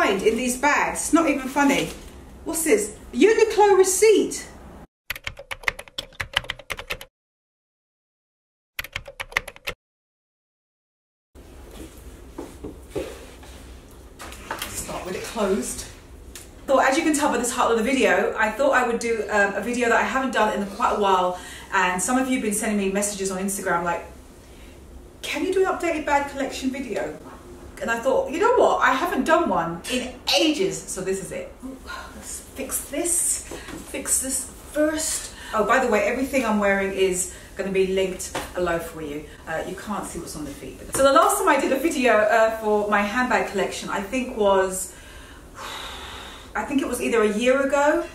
find in these bags. It's not even funny. What's this? Uniqlo receipt. Start with it closed. So as you can tell by the title of the video, I thought I would do a video that I haven't done in quite a while, and some of you have been sending me messages on Instagram like, can you do an updated bag collection video? And I thought, you know what, I haven't done one in ages, so this is it. Let's fix this first. Oh, by the way, everything I'm wearing is going to be linked below for you. You can't see what's on the feet. So the last time I did a video for my handbag collection, I think it was either a year ago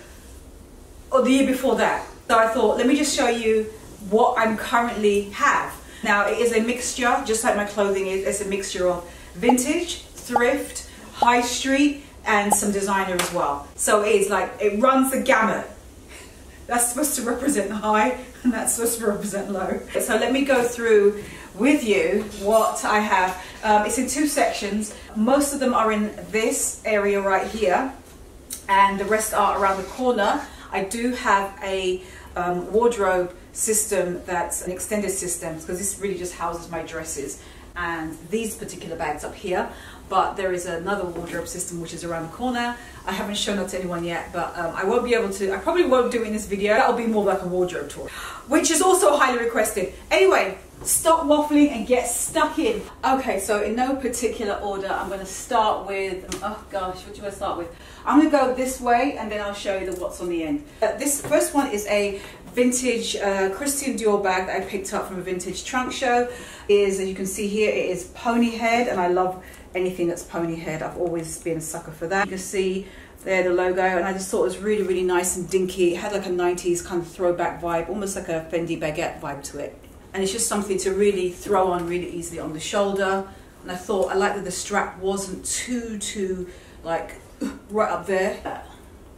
or the year before that. So I thought, let me just show you what I currently have. Now, it is a mixture, just like my clothing is. It's a mixture of vintage, thrift, high street, and some designer as well. So it is like, it runs the gamut. That's supposed to represent high, and that's supposed to represent low. So let me go through with you what I have. It's in two sections. Most of them are in this area right here, and the rest are around the corner. I do have a wardrobe system that's an extended system, because this really just houses my dresses and these particular bags up here. But there is another wardrobe system which is around the corner. I haven't shown that to anyone yet, but I won't be able to. I probably won't do it in this video. That'll be more like a wardrobe tour, which is also highly requested. Anyway, stop waffling and get stuck in. Okay, so in no particular order, I'm going to start with, oh gosh, what do I start with? I'm going to go this way, and then I'll show you what's on the end. This first one is a vintage Christian Dior bag that I picked up from a vintage trunk show. As you can see here, it is pony head, and I love anything that's pony head. I've always been a sucker for that. You can see there the logo, and I just thought it was really, really nice and dinky. It had like a 90s kind of throwback vibe, almost like a Fendi Baguette vibe to it. And it's just something to really throw on really easily on the shoulder. And I thought I liked that the strap wasn't too like right up there.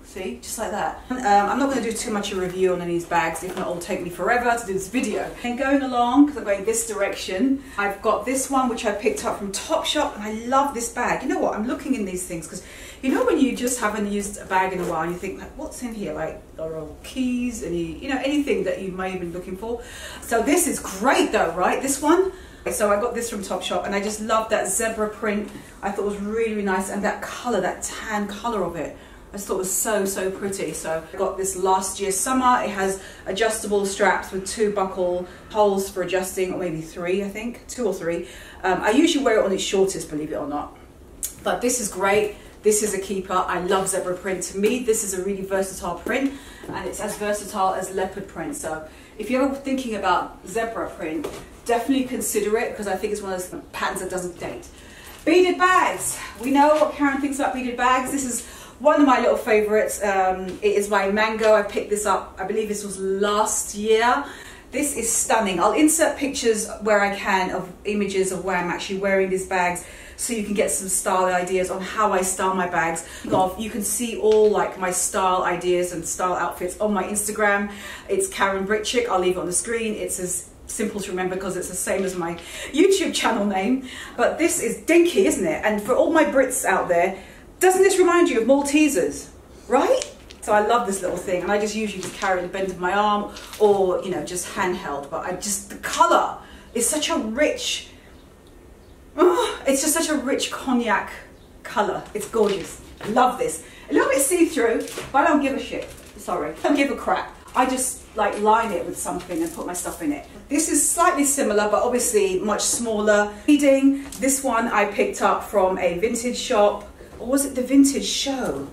See, just like that. I'm not going to do too much of a review on any of these bags, if not it'll take me forever to do this video. And going along, because I'm going this direction, I've got this one which I picked up from Topshop, and I love this bag. You know what, I'm looking in these things, because you know when you just haven't used a bag in a while and you think like, what's in here? Like, there are keys, you know, anything that you may have been looking for. So this is great though, right? This one. So I got this from Topshop, and I just love that zebra print. I thought it was really, really nice, and that color, that tan color of it, I just thought it was so pretty. So I got this last year summer. It has adjustable straps with 2 buckle holes for adjusting, or maybe 3, I think, 2 or 3. I usually wear it on its shortest, believe it or not. But this is great. This is a keeper. I love zebra print. To me, this is a really versatile print, and it's as versatile as leopard print. So if you're ever thinking about zebra print, definitely consider it, because I think it's one of those patterns that doesn't date. Beaded bags. We know what Karen thinks about beaded bags. This is one of my little favorites. It is by Mango. I picked this up, I believe this was last year. This is stunning. I'll insert pictures where I can of images of where I'm actually wearing these bags, so you can get some style ideas on how I style my bags. You can see all like my style ideas and style outfits on my Instagram. It's Karen Britchick. I'll leave it on the screen. It's as simple to remember because it's the same as my YouTube channel name. But this is dinky, isn't it? And for all my Brits out there, doesn't this remind you of Maltesers, right? So I love this little thing, and I just usually just carry it at the bend of my arm, or, you know, just handheld. But the colour is such a rich, it's just such a rich cognac colour. It's gorgeous. I love this. A little bit see-through, but I don't give a shit. Sorry, I don't give a crap. I just like line it with something and put my stuff in it. This is slightly similar, but obviously much smaller. This one I picked up from a vintage shop. Or was it the Vintage Show?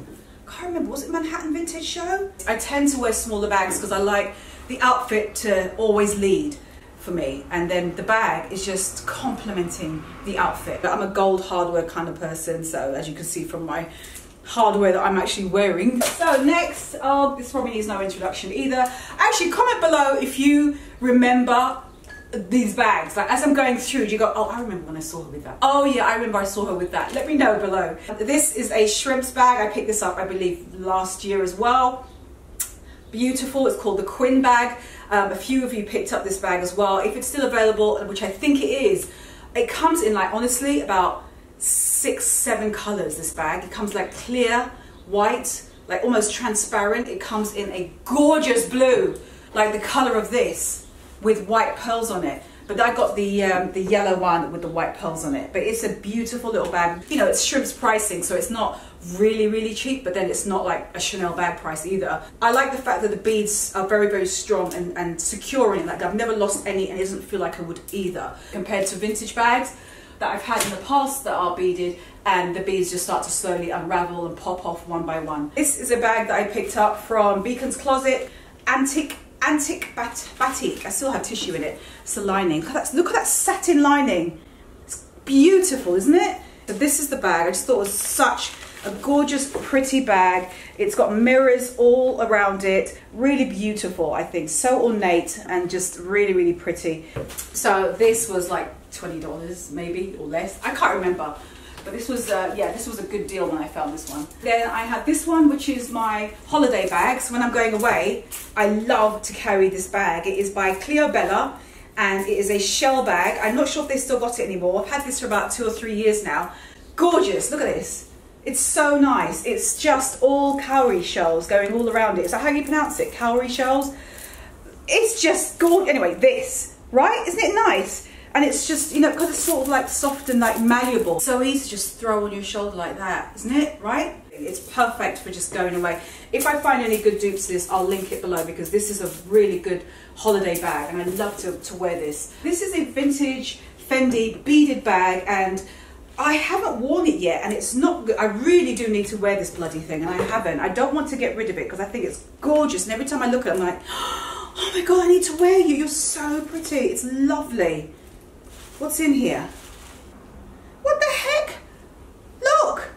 I can't remember, was it Manhattan Vintage Show? I tend to wear smaller bags because I like the outfit to always lead for me, and then the bag is just complementing the outfit. I'm a gold hardware kind of person, so as you can see from my hardware that I'm actually wearing. So next, this probably needs no introduction either. Actually, comment below if you remember these bags. Like, as I'm going through, you go, oh, I remember when I saw her with that. Oh yeah, I remember I saw her with that. Let me know below. This is a shrimps bag. I picked this up, I believe, last year as well. Beautiful. It's called the Quinn Bag. A few of you picked up this bag as well. If it's still available, which I think it is, it comes in, like, honestly, about 6, 7 colors, this bag. It comes like clear, white, like almost transparent. It comes in a gorgeous blue, like the color of this, with white pearls on it. But I got the yellow one with the white pearls on it. But it's a beautiful little bag. You know, it's Shrimp's pricing, so it's not really cheap, but then it's not like a Chanel bag price either. I like the fact that the beads are very strong and secure in it. Like I've never lost any, and it doesn't feel like I would either. Compared to vintage bags that I've had in the past that are beaded, and the beads just start to slowly unravel and pop off one by one. This is a bag that I picked up from Beacon's Closet, Antique Batik. I still have tissue in it. It's the lining. Look at that satin lining. It's beautiful, isn't it? So this is the bag. I just thought it was such a gorgeous, pretty bag. It's got mirrors all around it. Really beautiful, I think. So ornate and just really pretty. So this was like $20 maybe, or less. I can't remember. But this was, yeah, this was a good deal when I found this one. Then I have this one, which is my holiday bag. So when I'm going away, I love to carry this bag. It is by Cleo Bella, and it is a shell bag. I'm not sure if they still got it anymore. I've had this for about 2 or 3 years now. Gorgeous, look at this. It's so nice. It's just all cowrie shells going all around it. Is that how you pronounce it? Cowrie shells? It's just gorgeous. Anyway, this, right? Isn't it nice? And it's just, you know, because it's sort of like soft and like malleable. So easy to just throw on your shoulder like that, isn't it? Right? It's perfect for just going away. If I find any good dupes to this, I'll link it below, because this is a really good holiday bag and I love to wear this. This is a vintage Fendi beaded bag, and I haven't worn it yet, and it's not good. I really do need to wear this bloody thing, and I haven't. I don't want to get rid of it because I think it's gorgeous, and every time I look at it, I'm like, oh my God, I need to wear you. You're so pretty. It's lovely. What's in here? What the heck? Look,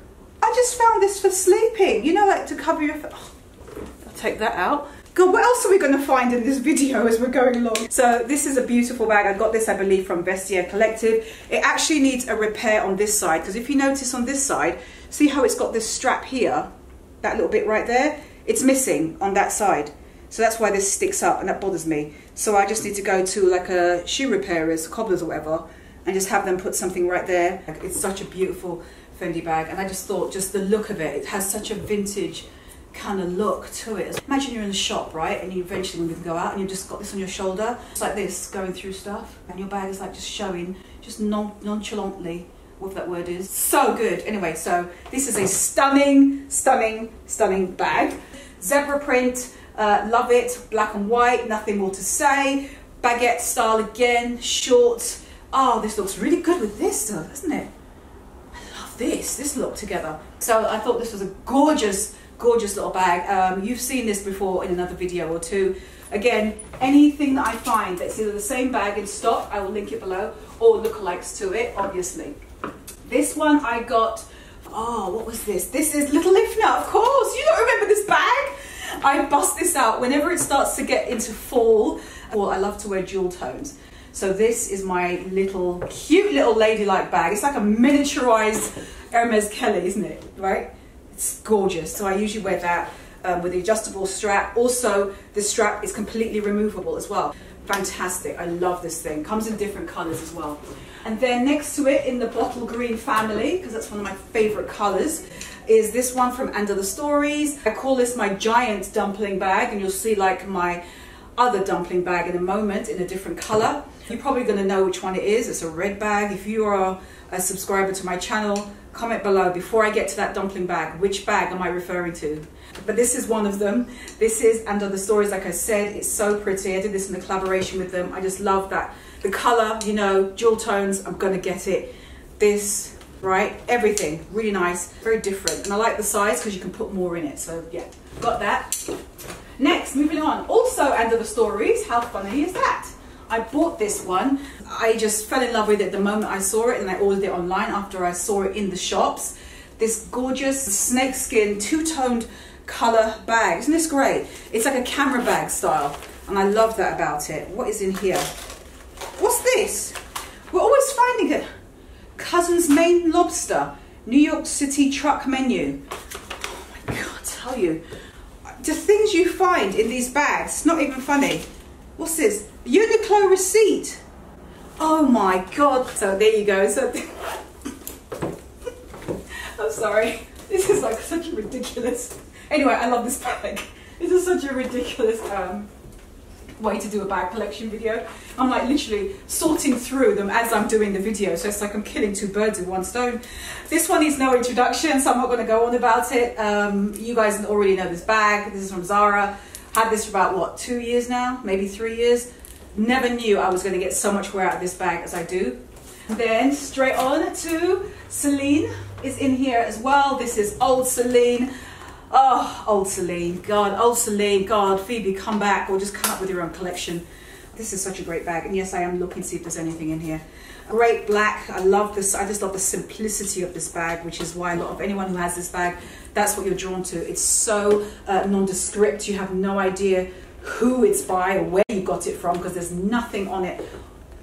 I just found this for sleeping. You know, like to cover your face. Oh, I'll take that out. God, what else are we going to find in this video as we're going along? So this is a beautiful bag. I got this, I believe, from Vestiaire Collective. It actually needs a repair on this side, because if you notice on this side, see how it's got this strap here? That little bit right there? It's missing on that side. So that's why this sticks up, and that bothers me. So I just need to go to like a shoe repairers, cobblers or whatever, and just have them put something right there. It's such a beautiful Fendi bag, and I just thought, just the look of it, it has such a vintage kind of look to it. Imagine you're in the shop, right, and you eventually when you go out and you've just got this on your shoulder, it's like this, going through stuff, and your bag is like just showing, just nonchalantly, whatever that word is. So good. Anyway, so this is a stunning bag. Zebra print. Love it, black and white, nothing more to say. Baguette style again, short. Oh, this looks really good with this stuff, doesn't it? I love this look together. So I thought this was a gorgeous little bag. You've seen this before in another video or two. Again, anything that I find that's either the same bag in stock, I will link it below, or lookalikes to it, obviously. This one I got, oh, what was this? This is Little Ifna, of course. You don't remember this bag? I bust this out whenever it starts to get into fall. Well, I love to wear jewel tones. So this is my little, cute little ladylike bag. It's like a miniaturized Hermes Kelly, isn't it? Right? It's gorgeous. So I usually wear that with the adjustable strap. Also, the strap is completely removable as well. Fantastic. I love this thing. Comes in different colors as well. And then next to it in the bottle green family, because that's one of my favorite colors, is this one from Under the Stories. I call this my Giant Dumpling Bag, and you'll see like my other dumpling bag in a moment in a different color. You're probably going to know which one it is. It's a red bag. If you are a subscriber to my channel, comment below before I get to that dumpling bag, which bag am I referring to? But this is one of them. This is Under the Stories, like I said. It's so pretty. I did this in a collaboration with them. I just love that. The color, you know, jewel tones, I'm going to get it. This, right? Everything. Really nice. Very different. And I like the size because you can put more in it. So, yeah. Got that. Next, moving on. Also Under the Stories. How funny is that? I bought this one. I just fell in love with it the moment I saw it, and I ordered it online after I saw it in the shops. This gorgeous snakeskin two-toned color bag. Isn't this great? It's like a camera bag style, and I love that about it. What is in here? What's this? We're always finding it. Cousin's Maine Lobster, New York City truck menu. Oh my God, I tell you. The things you find in these bags, it's not even funny. What's this? Uniqlo receipt. Oh my God. So there you go. So I'm sorry. This is like such a ridiculous... Anyway, I love this bag. This is such a ridiculous way to do a bag collection video. I'm like literally sorting through them as I'm doing the video. So it's like I'm killing two birds with one stone. This one needs no introduction, so I'm not going to go on about it. You guys already know this bag. This is from Zara. Had this for about, what, 2 years now? Maybe 3 years. Never knew I was going to get so much wear out of this bag as I do. Then straight on to Celine is in here as well. This is old Celine. Oh, old Celine. God, old Celine. God, Phoebe, come back or just come up with your own collection. This is such a great bag. And yes, I am looking to see if there's anything in here. Great black. I love this. I just love the simplicity of this bag, which is why a lot of anyone who has this bag, that's what you're drawn to. It's so nondescript. You have no idea who it's by or where you got it from, because there's nothing on it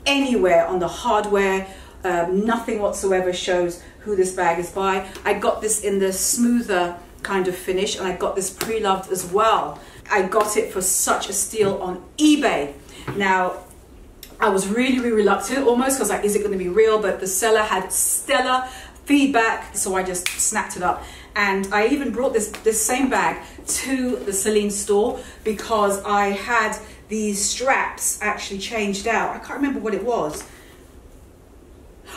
anywhere on the hardware. Nothing whatsoever shows who this bag is by. I got this in the smoother kind of finish, and I got this pre-loved as well. I got it for such a steal on eBay. Now, I was really, really reluctant almost, because like, is it going to be real? But the seller had stellar feedback, so I just snapped it up. And I even brought this same bag to the Celine store because I had these straps actually changed out. I can't remember what it was.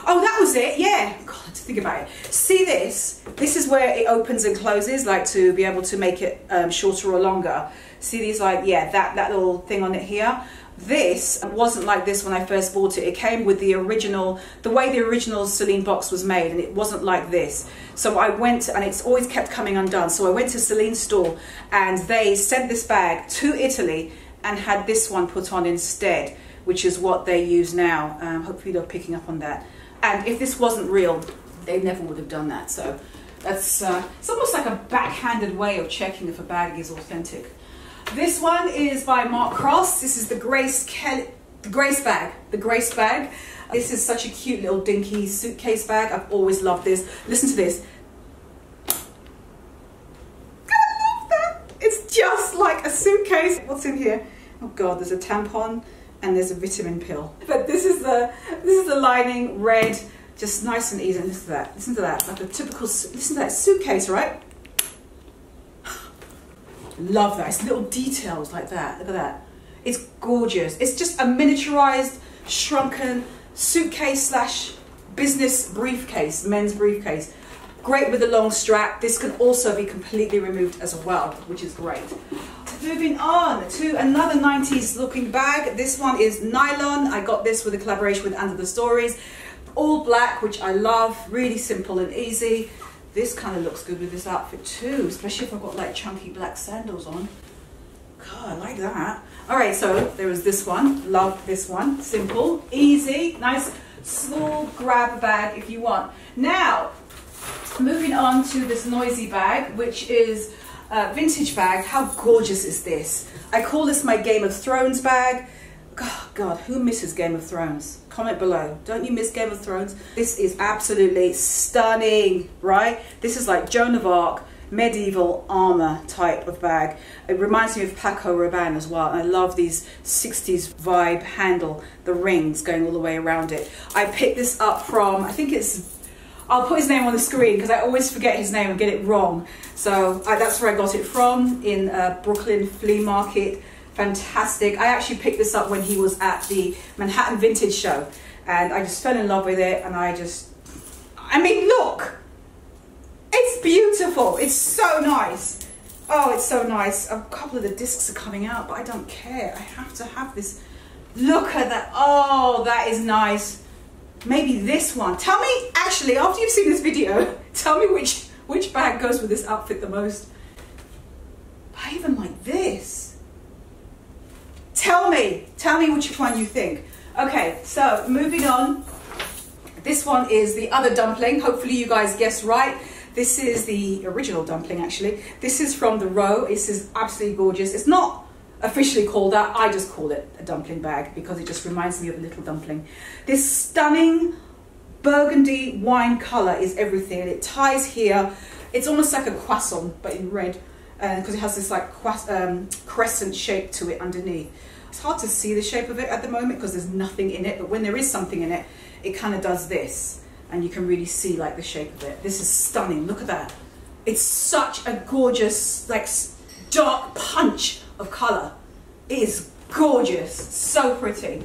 Oh, that was it, yeah. God, to think about it. See this? This is where it opens and closes, like to be able to make it shorter or longer. See these, like, yeah, that little thing on it here? This wasn't like this when I first bought it. It came with the original, the way the original Celine box was made, and it wasn't like this. So I went, and it's always kept coming undone. So I went to Celine's store, and they sent this bag to Italy and had this one put on instead, which is what they use now. Hopefully they're picking up on that. And if this wasn't real, they never would have done that. So that's it's almost like a backhanded way of checking if a bag is authentic. This one is by Mark Cross. This is the Grace bag. The Grace bag. This is such a cute little dinky suitcase bag. I've always loved this. Listen to this. I love that. It's just like a suitcase. What's in here? Oh God, there's a tampon and there's a vitamin pill. But this is the lining, red, just nice and easy. And listen to that. Listen to that. Like a typical. Listen to that suitcase, right? Love that. It's little details like that. Look at that. It's gorgeous. It's just a miniaturized, shrunken suitcase slash business briefcase, men's briefcase. Great with a long strap. This can also be completely removed as well, which is great. Moving on to another 90s looking bag. This one is nylon. I got this with a collaboration with Under the Stories. All black, which I love. Really simple and easy. This kind of looks good with this outfit too, especially if I've got like chunky black sandals on. God, I like that. All right, so there was this one. Love this one. Simple, easy, nice, small grab bag if you want. Now, moving on to this noisy bag, which is a vintage bag. How gorgeous is this? I call this my Game of Thrones bag. God, who misses Game of Thrones? Comment below. Don't you miss Game of Thrones? This is absolutely stunning, right? This is like Joan of Arc, medieval armor type of bag. It reminds me of Paco Rabanne as well. And I love these 60s vibe handle, the rings going all the way around it. I picked this up from, I think it's, I'll put his name on the screen because I always forget his name and get it wrong. So that's where I got it from, in Brooklyn Flea Market. Fantastic. I actually picked this up when he was at the Manhattan Vintage Show, and I just fell in love with it. And I mean, look, it's beautiful. It's so nice. Oh, it's so nice. A couple of the discs are coming out, but I don't care. I have to have this. Look at that. Oh, that is nice. Maybe this one. Tell me, actually, after you've seen this video, tell me which bag goes with this outfit the most. I even like this. Tell me which one you think. Okay, so moving on. This one is the other dumpling. Hopefully you guys guessed right. This is the original dumpling, actually. This is from the row. This is absolutely gorgeous. It's not officially called that. I just call it a dumpling bag because it just reminds me of a little dumpling. This stunning burgundy wine color is everything, and it ties here. It's almost like a croissant, but in red, because it has this like crescent shape to it underneath. It's hard to see the shape of it at the moment because there's nothing in it, but when there is something in it, it kind of does this. and you can really see like the shape of it. This is stunning, look at that. It's such a gorgeous, like dark punch of color. It is gorgeous, so pretty.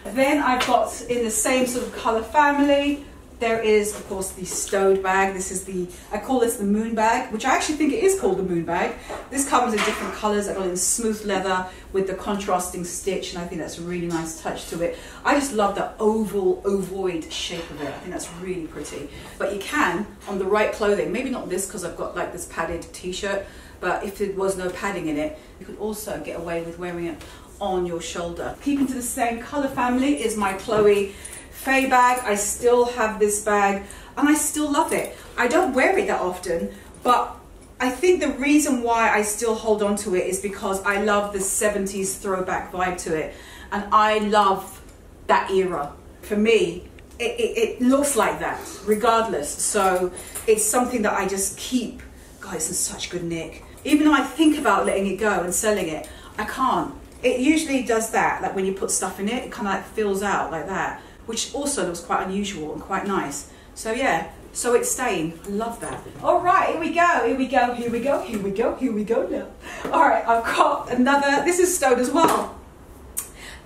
Then I've got in the same sort of color family, there is of course the stowed bag. This is the, I call this the moon bag, which I actually think it is called the moon bag. This comes in different colors. I got it in smooth leather with the contrasting stitch, and I think that's a really nice touch to it. I just love the ovoid shape of it. I think that's really pretty. But you can, on the right clothing, maybe not this because I've got like this padded t-shirt, but if there was no padding in it, you could also get away with wearing it on your shoulder. Keeping to the same color family is my Chloe Fay bag. I still have this bag and I still love it. I don't wear it that often, but I think the reason why I still hold on to it is because I love the 70s throwback vibe to it, and I love that era. For me, it looks like that regardless, so it's something that I just keep. God, it's in such good nick. Even though I think about letting it go and selling it, I can't. It usually does that, like when you put stuff in it, it kind of like fills out like that, which also looks quite unusual and quite nice. So yeah, so it's staying. I love that. All right, here we go, here we go, here we go, here we go, here we go now. All right, I've got another, this is stowed as well.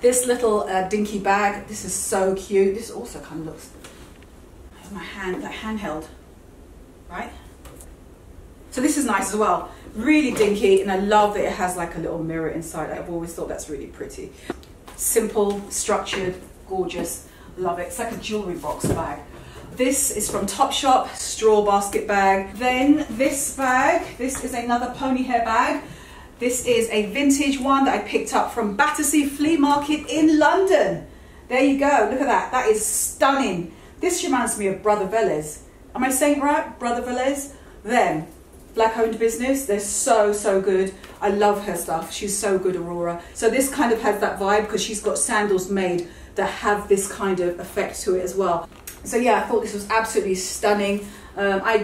This little dinky bag, this is so cute. This also kind of looks, my hand, like handheld, right? So this is nice as well. Really dinky, and I love that it has like a little mirror inside. I've always thought that's really pretty. Simple, structured, gorgeous. Love it. It's like a jewelry box bag. This is from Topshop, straw basket bag. Then this bag, this is another pony hair bag. This is a vintage one that I picked up from Battersea Flea Market in London. There you go. Look at that. That is stunning. This reminds me of Brother Velez. Am I saying it right? Brother Velez? Them. Black owned business. They're so good. I love her stuff. She's so good, Aurora. So this kind of has that vibe because she's got sandals made that have this kind of effect to it as well. So yeah, I thought this was absolutely stunning. I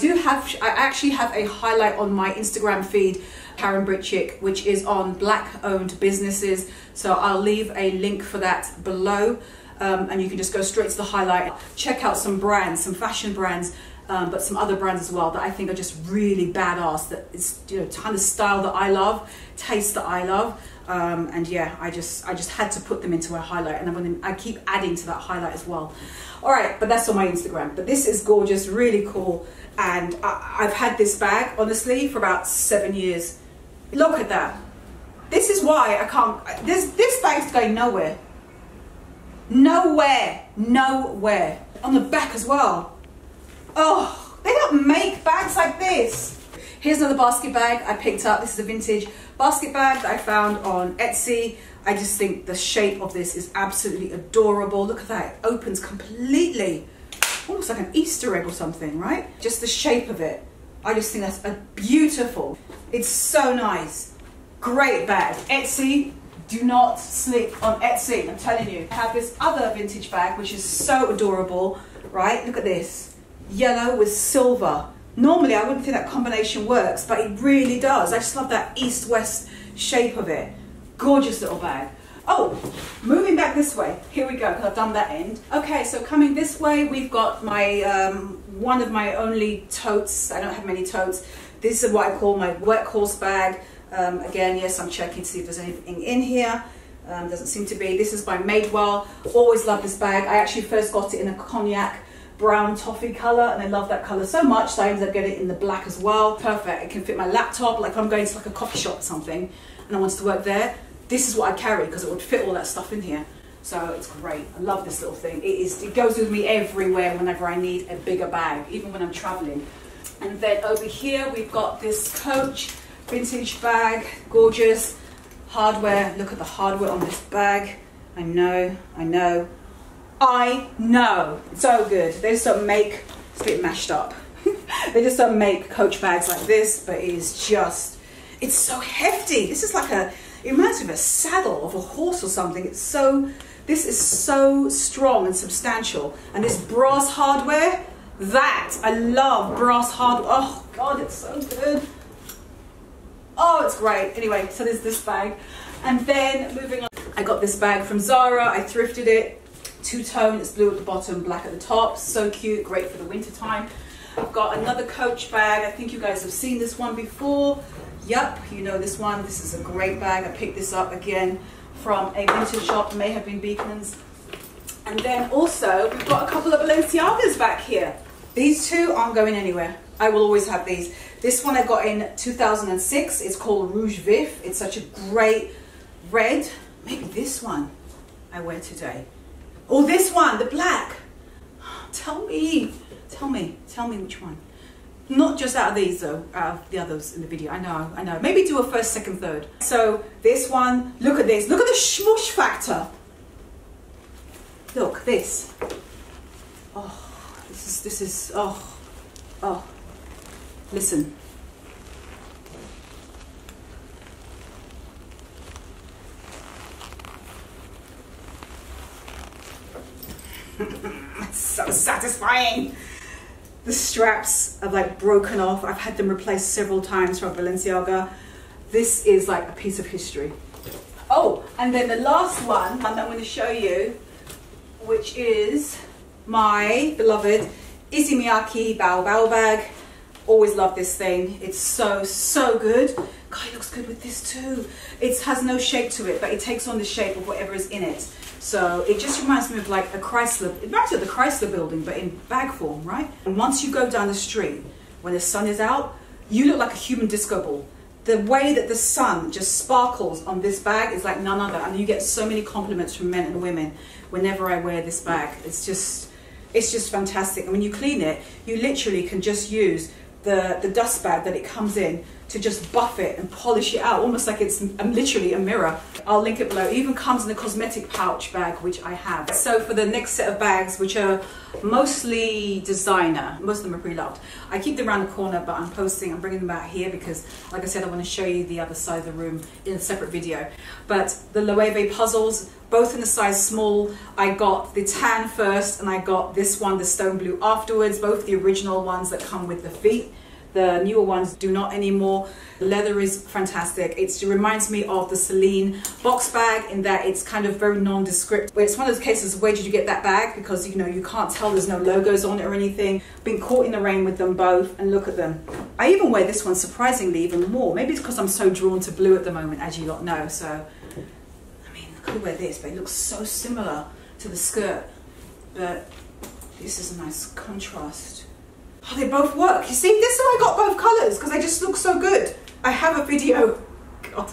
actually have a highlight on my Instagram feed, Karen Britchick, which is on black owned businesses. So I'll leave a link for that below, and you can just go straight to the highlight. Check out some brands, some fashion brands, but some other brands as well that I think are just really badass. That it's, you know, kind of style that I love, taste that I love. And yeah, I just had to put them into a highlight, and I keep adding to that highlight as well. All right, but that's on my Instagram. But this is gorgeous, really cool, and I've had this bag honestly for about 7 years. Look at that. This is why I can't. This bag's going nowhere. Nowhere. On the back as well. Oh, they don't make bags like this. Here's another basket bag I picked up. This is a vintage basket bag that I found on Etsy. I just think the shape of this is absolutely adorable. Look at that, it opens completely. Almost like an Easter egg or something, right? Just the shape of it. I just think that's beautiful. It's so nice. Great bag. Etsy, do not sleep on Etsy, I'm telling you. I have this other vintage bag, which is so adorable, right? Look at this. Yellow with silver. Normally, I wouldn't think that combination works, but it really does. I just love that east-west shape of it. Gorgeous little bag. Oh, moving back this way. Here we go, because I've done that end. Okay, so coming this way, we've got my one of my only totes. I don't have many totes. This is what I call my Workhorse Bag. Again, yes, I'm checking to see if there's anything in here. Doesn't seem to be. This is by Madewell. Always love this bag. I actually first got it in a cognac brown toffee color, and I love that color so much that I ended up getting it in the black as well. Perfect. It can fit my laptop, like if I'm going to like a coffee shop or something and I wanted to work there, this is what I carry because it would fit all that stuff in here. So it's great. I love this little thing. It goes with me everywhere whenever I need a bigger bag, even when I'm traveling. And then over here we've got this Coach vintage bag, gorgeous hardware. Look at the hardware on this bag. I know. So good. They just don't make, it's a bit mashed up. They just don't make Coach bags like this, but it is just, it's so hefty. This is like it reminds me of a saddle of a horse or something. This is so strong and substantial. And this brass hardware, I love brass hardware. Oh God, it's so good. Oh, it's great. Anyway, so there's this bag. And then moving on, I got this bag from Zara. I thrifted it. two-tone. It's blue at the bottom, black at the top. So cute, great for the winter time. I've got another Coach bag. I think you guys have seen this one before. Yep, you know this one. This is a great bag. I picked this up again from a vintage shop, may have been Beacon's. And then also, we've got a couple of Balenciagas back here. These two aren't going anywhere. I will always have these. This one I got in 2006. It's called Rouge Vif. It's such a great red. Maybe this one I wear today. Or this one, the black. Tell me which one. Not just out of these though, out of the others in the video. I know. Maybe do a first, second, third. So this one, look at this. Look at the smush factor. Look, this. Oh, this is, oh. Listen. It's so satisfying. The straps are like broken off. I've had them replaced several times from Balenciaga. This is like a piece of history. Oh, and then the last one I'm going to show you, which is my beloved Issey Miyake Bao bag. Always love this thing. It's so good. God, it looks good with this too. It has no shape to it, but it takes on the shape of whatever is in it. So it just reminds me of like a Chrysler. It reminds me of the Chrysler building, but in bag form, right? And once you go down the street, when the sun is out, you look like a human disco ball. The way that the sun just sparkles on this bag is like none other. And you get so many compliments from men and women whenever I wear this bag. It's just fantastic. And when you clean it, you literally can just use the dust bag that it comes in to just buff it and polish it out, almost like it's literally a mirror. I'll link it below. It even comes in a cosmetic pouch bag, which I have. So for the next set of bags, which are mostly designer, most of them are pre-loved. I keep them around the corner, but I'm bringing them out here because, like I said, I want to show you the other side of the room in a separate video. But the Loewe puzzles, both in the size small. I got the tan first, and I got this one, the stone blue, afterwards. Both the original ones that come with the feet. The newer ones do not anymore. The leather is fantastic. It reminds me of the Celine box bag in that it's kind of very nondescript. It's one of those cases of where did you get that bag? Because you know, you can't tell, there's no logos on it or anything. Been caught in the rain with them both, and look at them. I even wear this one surprisingly even more. Maybe it's because I'm so drawn to blue at the moment, as you lot know. So, I mean, I could wear this, but it looks so similar to the skirt. But this is a nice contrast. Oh, they both work. You see, this is why I got both colours, because they just look so good. I have a video. God,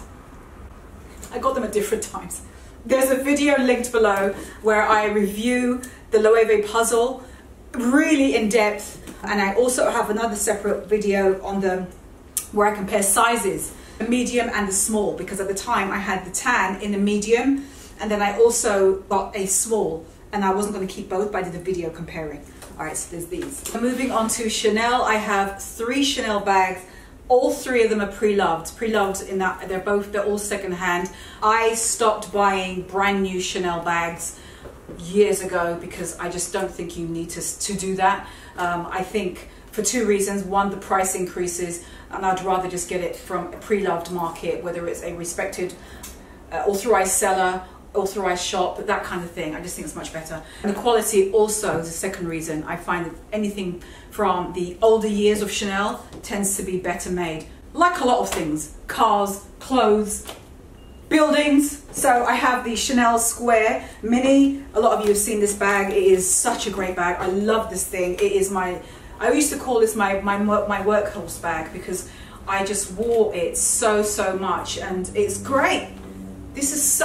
I got them at different times. There's a video linked below where I review the Loewe puzzle really in depth, and I also have another separate video on them where I compare sizes, the medium and the small, because at the time I had the tan in the medium, and then I also got a small, and I wasn't going to keep both, but I did a video comparing. Alright, so there's these. Moving on to Chanel, I have 3 Chanel bags. All 3 of them are pre-loved. Pre-loved in that they're all secondhand. I stopped buying brand new Chanel bags years ago because I just don't think you need to do that. I think for 2 reasons. One, the price increases, and I'd rather just get it from a pre-loved market, whether it's a respected authorized seller, authorized shop, that kind of thing. I just think it's much better. And the quality also is the second reason. I find that anything from the older years of Chanel tends to be better made. Like a lot of things, cars, clothes, buildings. So I have the Chanel Square Mini. A lot of you have seen this bag. It is such a great bag. I love this thing. It is I used to call this my workhorse bag because I just wore it so much, and it's great. This is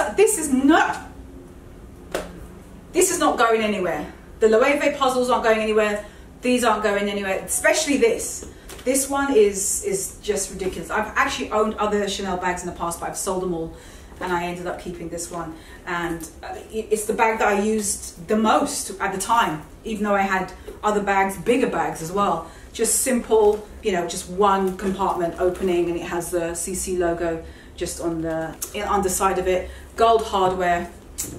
not going anywhere. The Loewe puzzles aren't going anywhere. These aren't going anywhere, especially this. This one is just ridiculous. I've actually owned other Chanel bags in the past, but I've sold them all, and I ended up keeping this one. And it's the bag that I used the most at the time, even though I had other bags, bigger bags as well. Just simple, you know, just one compartment opening, and it has the CC logo just on the underside of it. Gold hardware.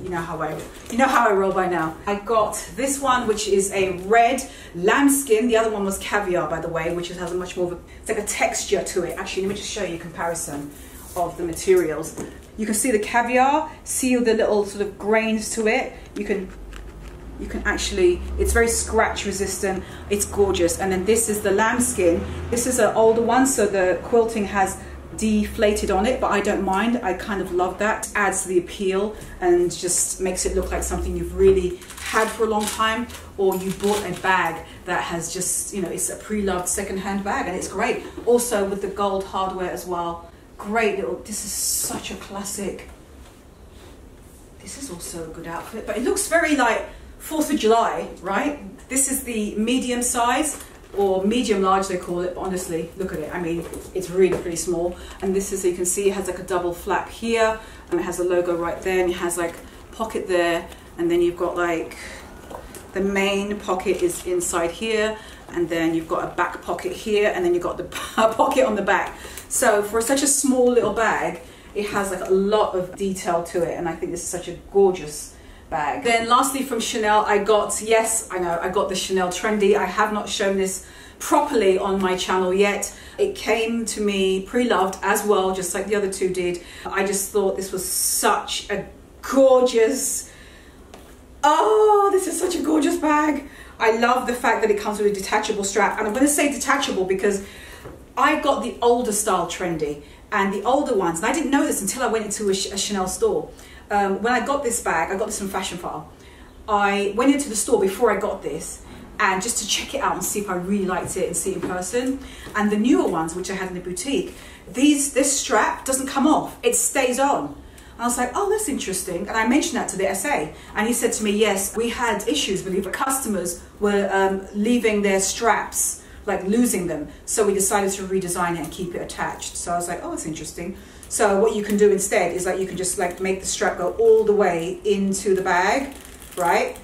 You know how I roll by now. I got this one, which is a red lambskin. The other one was caviar, by the way, which has a much more of a, it's like a texture to it. Actually, let me just show you a comparison of the materials. You can see the caviar, see the little sort of grains to it. You can You can actually, it's very scratch resistant, it's gorgeous. And then this is the lambskin. This is an older one, so the quilting has deflated on it, but I don't mind. I kind of love that. It adds to the appeal and just makes it look like something you've really had for a long time, or you bought a bag that has just, you know, it's a pre-loved second-hand bag, and it's great. Also with the gold hardware as well. Great little, this is such a classic. This is also a good outfit, but it looks very like 4th of July, right? This is the medium size, or medium large they call it, but honestly, look at it. I mean, it's really pretty small. And this is, you can see, it has like a double flap here, and it has a logo right there, and it has like pocket there, and then you've got like, the main pocket is inside here, and then you've got a back pocket here, and then you've got the pocket on the back. So for such a small little bag, it has like a lot of detail to it, and I think this is such a gorgeous bag. Then lastly from Chanel, I got, yes, I know, I got the Chanel Trendy. I have not shown this properly on my channel yet. It came to me pre-loved as well, just like the other two did. I just thought this was such a gorgeous, oh, this is such a gorgeous bag. I love the fact that it comes with a detachable strap, and I'm going to say detachable because I got the older style Trendy, and the older ones, and I didn't know this until I went into a Chanel store. When I got this bag, I got this from Fashion File. I went into the store before I got this, and just to check it out and see if I really liked it and see it in person. And the newer ones, which I had in the boutique, this strap doesn't come off, it stays on. And I was like, oh, that's interesting. And I mentioned that to the SA, and he said to me, yes, we had issues with it. Customers were leaving their straps, like losing them. So we decided to redesign it and keep it attached. So I was like, oh, that's interesting. So what you can do instead is like, you can just like make the strap go all the way into the bag, right?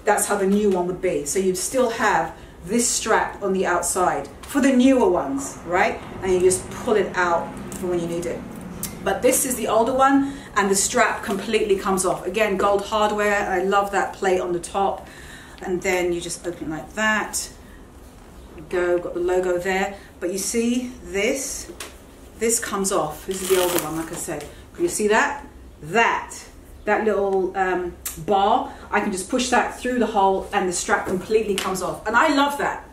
That's how the new one would be. So you'd still have this strap on the outside for the newer ones, right? And you just pull it out for when you need it. But this is the older one, and the strap completely comes off. Again, gold hardware, and I love that plate on the top. And then you just open it like that. Go, got the logo there. But you see this comes off. This is the older one, like I said. Can you see that? That little bar, I can just push that through the hole and the strap completely comes off. And I love that.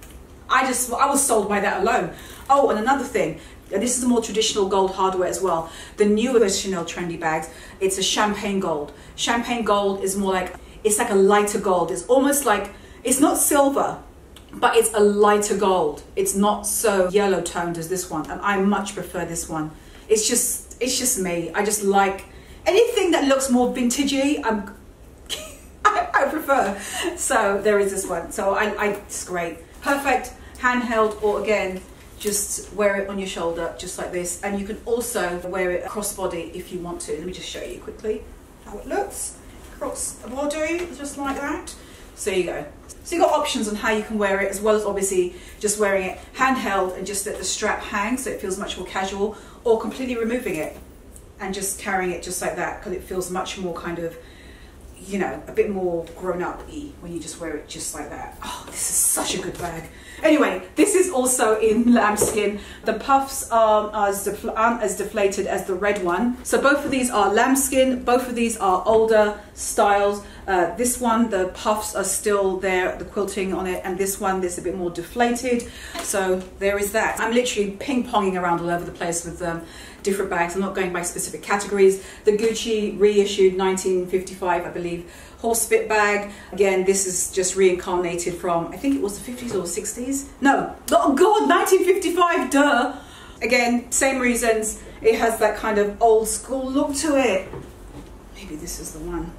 I was sold by that alone. Oh, and another thing, this is a more traditional gold hardware as well. The newer Chanel Trendy bags, it's a champagne gold. Champagne gold is more like, it's like a lighter gold. It's almost like, it's not silver, but it's a lighter gold. It's not so yellow toned as this one, and I much prefer this one. It's just me. I just like anything that looks more vintagey. I prefer. So there is this one. So it's great, perfect handheld, or again, just wear it on your shoulder, just like this. And you can also wear it crossbody if you want to. Let me just show you quickly how it looks. Crossbody, just like that. So there you go. So you've got options on how you can wear it, as well as obviously just wearing it handheld and just let the strap hang so it feels much more casual, or completely removing it and just carrying it just like that, because it feels much more kind of, you know, a bit more grown-up-y when you just wear it just like that. Oh, this is such a good bag. Anyway, this is also in lambskin. The puffs aren't as deflated as the red one. So both of these are lambskin. Both of these are older styles. This one, the puffs are still there, the quilting on it, and this one, there's a bit more deflated. So there is that. I'm literally ping-ponging around all over the place with different bags. I'm not going by specific categories. The Gucci reissued 1955, I believe, horsebit bag. Again, this is just reincarnated from, I think it was the 50s or 60s. No, oh God, 1955, duh. Again, same reasons. It has that kind of old school look to it. Maybe this is the one.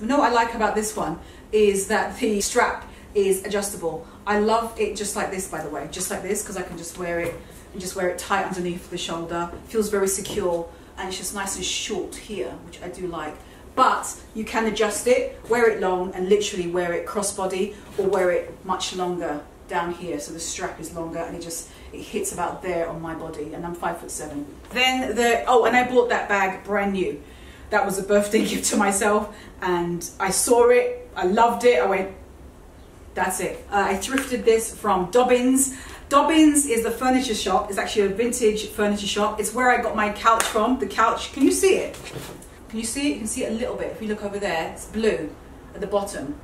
You know what I like about this one is that the strap is adjustable. I love it just like this, by the way, just like this, because I can just wear it and just wear it tight underneath the shoulder. It feels very secure, and it's just nice and short here, which I do like. But you can adjust it, wear it long, and literally wear it crossbody, or wear it much longer down here, so the strap is longer and it hits about there on my body, and I'm 5'7". Then and I bought that bag brand new. That was a birthday gift to myself, and I saw it, I loved it, I went, that's it. I thrifted this from Dobbins. Dobbins is the furniture shop. It's actually a vintage furniture shop. It's where I got my couch from. The couch, can you see it? Can you see it? You can see it a little bit. If you look over there, it's blue. at the bottom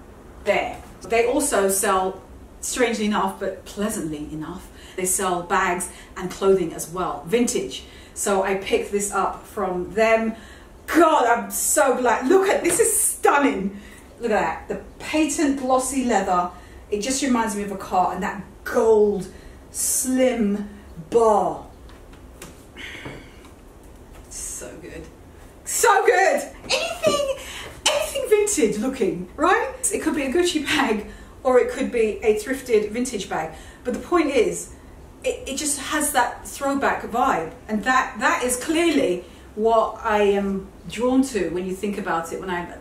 there. They also sell, strangely enough, but pleasantly enough, they sell bags and clothing as well, vintage. So I picked this up from them. God, I'm so glad. Look at this, is stunning. Look at that, the patent glossy leather. It just reminds me of a car, and that gold slim bar. So good, so good. Anything vintage looking, right? It could be a Gucci bag, or it could be a thrifted vintage bag. But the point is, it just has that throwback vibe, and that is clearly what I am drawn to when you think about it.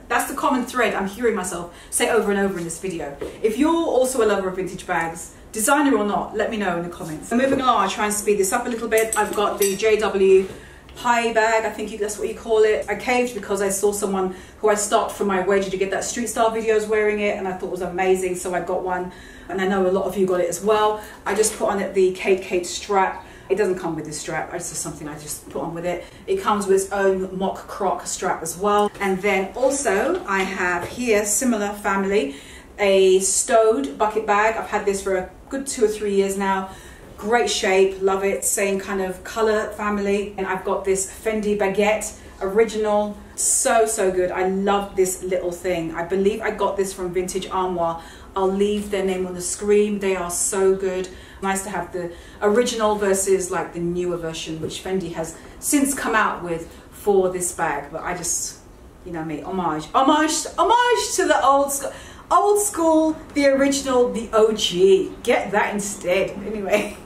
That's the common thread I'm hearing myself say over and over in this video. If you're also a lover of vintage bags, designer or not, let me know in the comments. So moving along, I'll try and speed this up a little bit. I've got the JW Fay Bag, I think that's what you call it. I caved because I saw someone who I stalked from my Where Did You Get That Street Style videos wearing it, and I thought it was amazing, so I got one, and I know a lot of you got it as well. I just put on it the Kate strap. It doesn't come with this strap, it's just something I just put on with it. It comes with its own mock croc strap as well. And then also I have here, similar family, a stowed bucket bag. I've had this for a good 2 or 3 years now. Great shape, love it, same kind of color family. And I've got this Fendi Baguette original, so good. I love this little thing. I believe I got this from Vintage Armoire. I'll leave their name on the screen. They are so good. Nice to have the original versus like the newer version, which Fendi has since come out with for this bag. But I just, you know me, homage to the old school, the original, the OG. Get that instead. Anyway,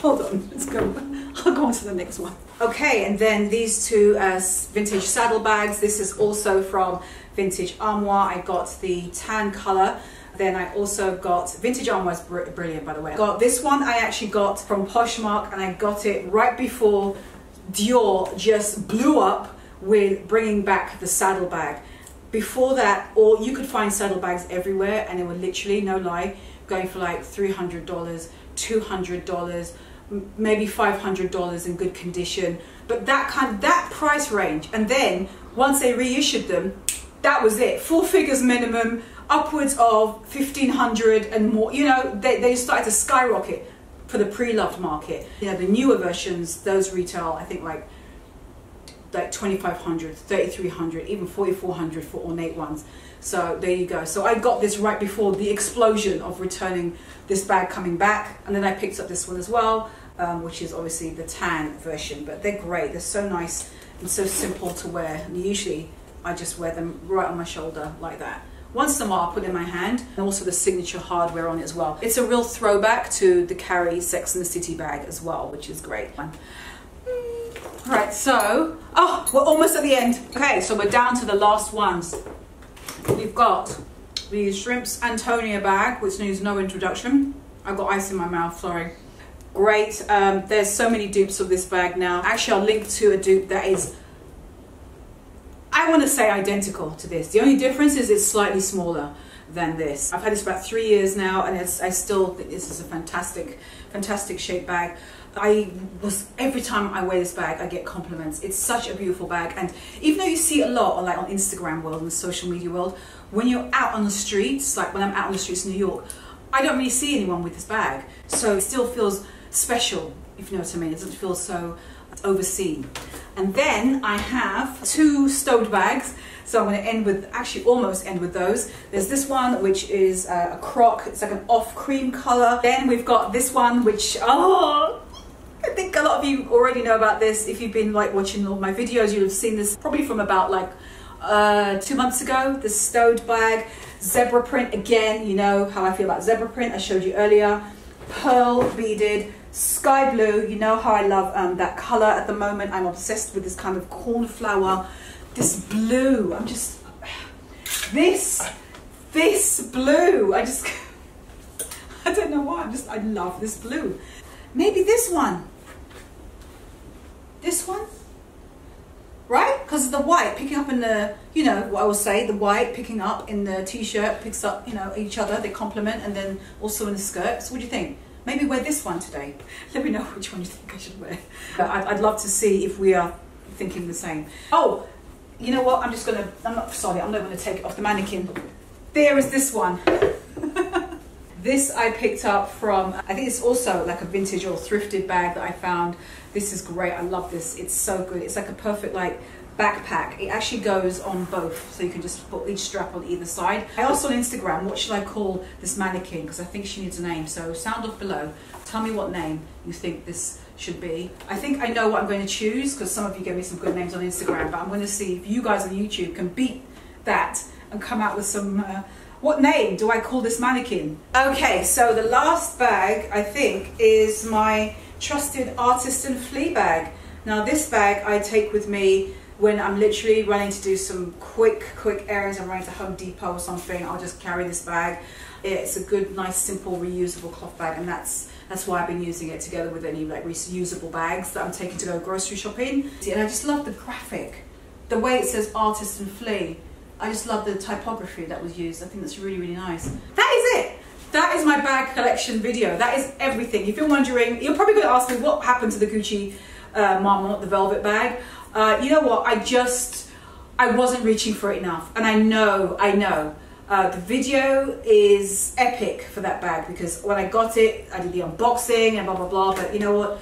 hold on, let's go. I'll go on to the next one. Okay, and then these two vintage saddle bags. This is also from Vintage Armoire. I got the tan color. Then I also got, Vintage Armoire is brilliant, by the way. I got this one, I actually got from Poshmark, and I got it right before Dior just blew up with bringing back the saddle bag. Before that, you could find saddle bags everywhere, and they were literally, no lie, going for like $300, $200, maybe $500 in good condition. But that price range, and then once they reissued them, that was it. 4 figures minimum, upwards of 1,500 and more. You know, they started to skyrocket for the pre-loved market. You know, the newer versions, those retail, I think like 2,500, 3,300, even 4,400 for ornate ones. So there you go. So I got this right before the explosion of returning this bag coming back, and then I picked up this one as well, which is obviously the tan version. But they're great. They're so nice and so simple to wear. And usually I just wear them right on my shoulder like that. Once in a while, I'll put it in my hand, and also the signature hardware on it as well. It's a real throwback to the Carrie Sex and the City bag as well, which is great. Right, so, we're almost at the end. Okay, so we're down to the last ones. We've got the Shrimps Antonia bag, which needs no introduction. I've got ice in my mouth, sorry. Great, there's so many dupes of this bag now. Actually, I'll link to a dupe that is, I want to say, identical to this. The only difference is it's slightly smaller than this. I've had this about 3 years now, and I still think this is a fantastic shape bag. Every time I wear this bag, I get compliments. It's such a beautiful bag, and even though you see it a lot on Instagram world and the social media world, when you're out on the streets, like when I'm out on the streets in New York, I don't really see anyone with this bag. So it still feels special, if you know what I mean. It doesn't feel so overseen. And then I have 2 stowed bags. So I'm going to end with, actually almost end with those. There's this one, which is a croc. It's like an off cream color. Then we've got this one, which, I think a lot of you already know about this. If you've been like watching all my videos, you'll have seen this probably from about like 2 months ago. The stowed bag, zebra print again. You know how I feel about zebra print. I showed you earlier. Pearl beaded, sky blue. You know how I love that color at the moment. I'm obsessed with this kind of cornflower, this blue. I'm just this blue. I don't know why. I love this blue. Maybe this one. This one? Right? Because of the white picking up in the, you know, what I will say, the white picking up in the t-shirt picks up, you know, each other, they complement, and then also in the skirt. So what do you think? Maybe wear this one today. Let me know which one you think I should wear. But I'd love to see if we are thinking the same. Oh, you know what, I'm not gonna take it off the mannequin. There is this one. This I picked up from, I think it's also like a vintage or thrifted bag that I found. This is great, I love this, it's so good. It's like a perfect like backpack. It actually goes on both, so you can just put each strap on either side. I also on Instagram, what should I call this mannequin? Because I think she needs a name, so sound off below. Tell me what name you think this should be. I think I know what I'm going to choose, because some of you gave me some good names on Instagram, but I'm going to see if you guys on YouTube can beat that and come out with some, what name do I call this mannequin? Okay, so the last bag, I think, is my trusted artisan flea bag. Now this bag I take with me when I'm literally running to do some quick errands. I'm running to Home Depot or something, I'll just carry this bag. It's a good, nice, simple, reusable cloth bag, and that's why I've been using it together with any like reusable bags that I'm taking to go grocery shopping. And I just love the graphic, the way it says artisan flea. I just love the typography that was used. I think that's really, really nice. That is it. That is my bag collection video. That is everything. If you're wondering, you're probably going to ask me what happened to the Gucci Marmont, the velvet bag. You know what? I wasn't reaching for it enough, and I know. The video is epic for that bag, because when I got it, I did the unboxing and blah blah blah. But you know what?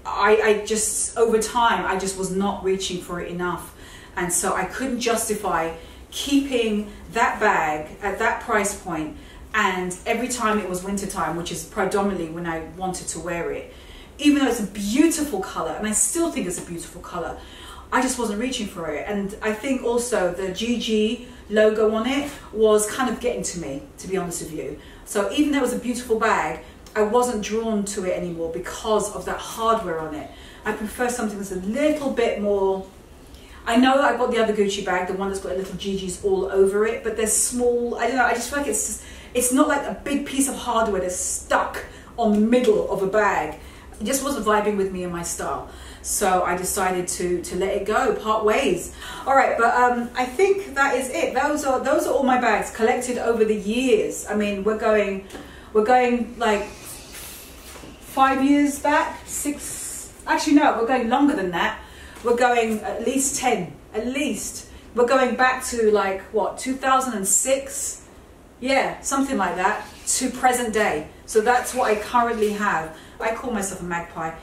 I just, over time, I just was not reaching for it enough, and so I couldn't justify keeping that bag at that price point. And every time it was winter time, which is predominantly when I wanted to wear it, even though it's a beautiful color, and I still think it's a beautiful color, I just wasn't reaching for it. And I think also the GG logo on it was kind of getting to me, to be honest with you. So even though it was a beautiful bag, I wasn't drawn to it anymore because of that hardware on it. I prefer something that's a little bit more, I know I got the other Gucci bag, the one that's got little GGs all over it, but they're small. I don't know, I just feel like it's not like a big piece of hardware that's stuck on the middle of a bag. It just wasn't vibing with me and my style. So I decided to let it go, part ways. All right, but I think that is it. Those are all my bags collected over the years. I mean, we're going like 5 years back, 6, actually no, we're going longer than that. We're going at least 10, at least. We're going back to like, what, 2006? Yeah, something like that, to present day. So that's what I currently have. I call myself a magpie.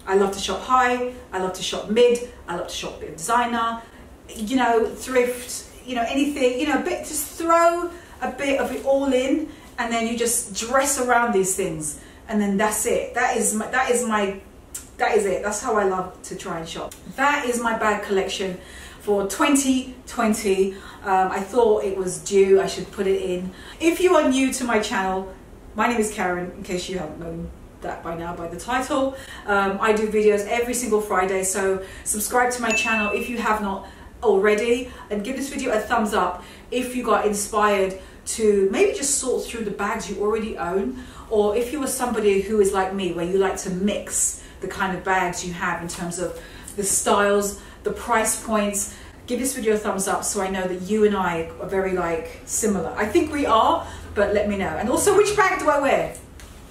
I love to shop high, I love to shop mid, I love to shop a bit of designer, you know, thrift, you know, anything, you know, just throw a bit of it all in, and then you just dress around these things, and then that's it. That is it. That's how I love to try and shop. That is my bag collection for 2020. I thought it was due, I should put it in. If you are new to my channel, my name is Karen, in case you haven't known that by now by the title. I do videos every single Friday, so subscribe to my channel if you have not already, and give this video a thumbs up if you got inspired to maybe just sort through the bags you already own, or if you are somebody who is like me, where you like to mix the kind of bags you have in terms of the styles, the price points. Give this video a thumbs up so I know that you and I are very like similar. I think we are, but let me know. And also, which bag do I wear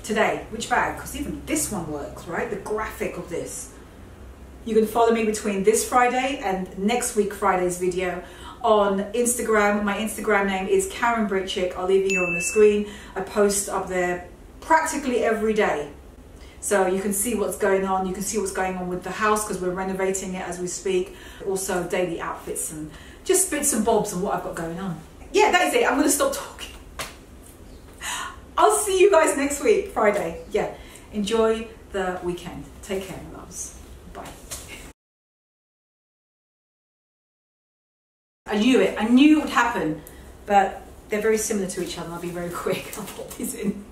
today? Which bag? Because even this one works, right? The graphic of this. You can follow me between this Friday and next week Friday's video on Instagram. My Instagram name is Karen Britchick. I'll leave it here on the screen. I post up there practically every day, so you can see what's going on. You can see what's going on with the house, because we're renovating it as we speak. Also daily outfits and just bits and bobs and what I've got going on. Yeah, that is it. I'm going to stop talking. I'll see you guys next week, Friday. Yeah, enjoy the weekend. Take care, my loves. Bye. I knew it. I knew it would happen, but they're very similar to each other. I'll be very quick. I'll pop these in.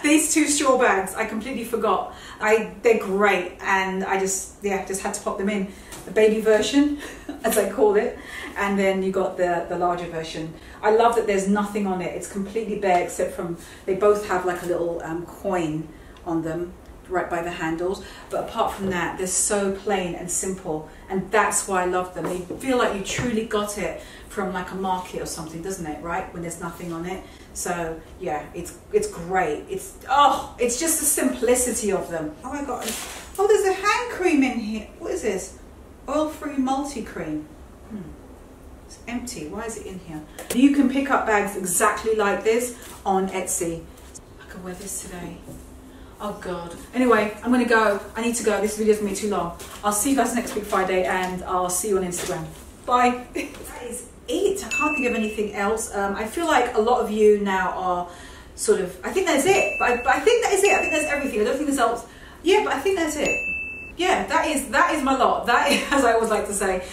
These two straw bags, I completely forgot. They're great, and I just had to pop them in. The baby version, as I call it, and then you got the larger version. I love that there's nothing on it. It's completely bare, except from, they both have like a little coin on them right by the handles, but apart from that, they're so plain and simple, and that's why I love them. They feel like you truly got it from like a market or something, doesn't it, right, when there's nothing on it? So yeah, it's great. It's just the simplicity of them. Oh my god. Oh, there's a hand cream in here. What is this? Oil-free multi-cream. It's empty. Why is it in here? You can pick up bags exactly like this on Etsy. I could wear this today. Oh God. Anyway, I'm gonna go. I need to go. This video's gonna be too long. I'll see you guys next week Friday, and I'll see you on Instagram. Bye. That is it. I can't think of anything else. I feel like a lot of you now are sort of, I think that's it. But I think that is it. I think that's everything. I don't think there's else. Yeah, but I think that's it. Yeah, that is my lot. That is, as I always like to say.